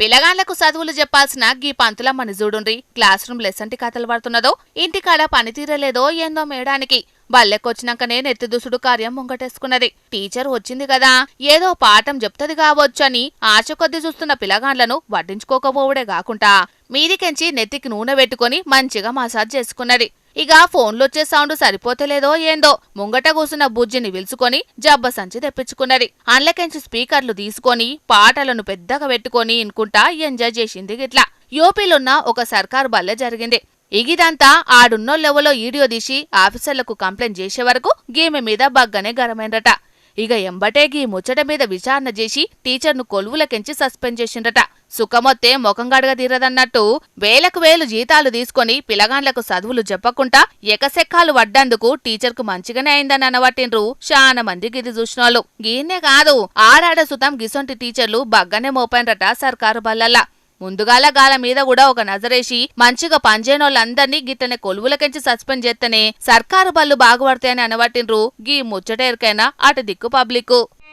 పిల్లగాళ్లకు చదువులు చెప్పాల్సిన గీ పంతులమ్మని చూడుండ్రి class room లెసంటి కథలు పడుతున్నదో ఇంటికాడ పనితీరలేదో ఏందో మేడానికి బల్లెక్కొచ్చినాకనే నెత్తిదుసుడు కార్యం ముంగటేసుకున్నది. టీచర్ వచ్చింది కదా ఏదో పాఠం చెప్తది కావచ్చని ఆశ కొద్ది చూస్తున్న పిల్లగాండ్లను వడ్డించుకోకపోవడే కాకుండా మీదికెంచి నెత్తికి నూనె పెట్టుకుని మంచిగా మసాజ్ చేసుకున్నది. ఇక ఫోన్లొచ్చే సౌండ్ సరిపోతలేదో ఏందో ముంగట కూసున్న బుజ్జిని విలుచుకొని జబ్బ సంచి తెప్పించుకున్నది. అండ్లకెంచి స్పీకర్లు తీసుకొని పాటలను పెద్దగా పెట్టుకొని ఇనుకుంటా ఎంజాయ్ చేసింది. గిట్లా యూపీలున్న ఒక సర్కారు బల్లె జరిగింది. ఇగిదంతా ఆడున్నోళ్ళెవలో ఈడియో తీసి ఆఫీసర్లకు కంప్లైంట్ చేసే వరకు గీమె మీద బగ్గనే గరమైందట. ఇక ఎంబటే గీ ముచ్చట మీద విచారణ చేసి టీచర్ను కొలువులకెంచి సస్పెండ్ చేసిండ్రట. సుఖమొత్తే మొఖంగడగ తీరదన్నట్టు వేలకు వేలు జీతాలు తీసుకొని పిలగాండ్లకు చదువులు చెప్పకుండా ఎకసెక్కాలు వడ్డందుకు టీచర్కు మంచిగానే అయిందని అనవట్టిండ్రు చాలా మంది గిది చూసినోళ్ళు. గీన్నే కాదు ఆడాడ సుతం గిసొంటి టీచర్లు బగ్గనే మోపైనరట సర్కారు బల్లల్లా. ముందుగాల గాల మీద కూడా ఒక నజరేసి మంచిగా పనిచేయనోళ్ళందర్నీ గిట్టనే కొలువులకెంచి సస్పెండ్ చేస్తేనే సర్కారు బళ్ళు బాగుపడతాయని అనవట్టిండ్రు గీ ముచ్చటేరికైనా అటు దిక్కు పబ్లిక్.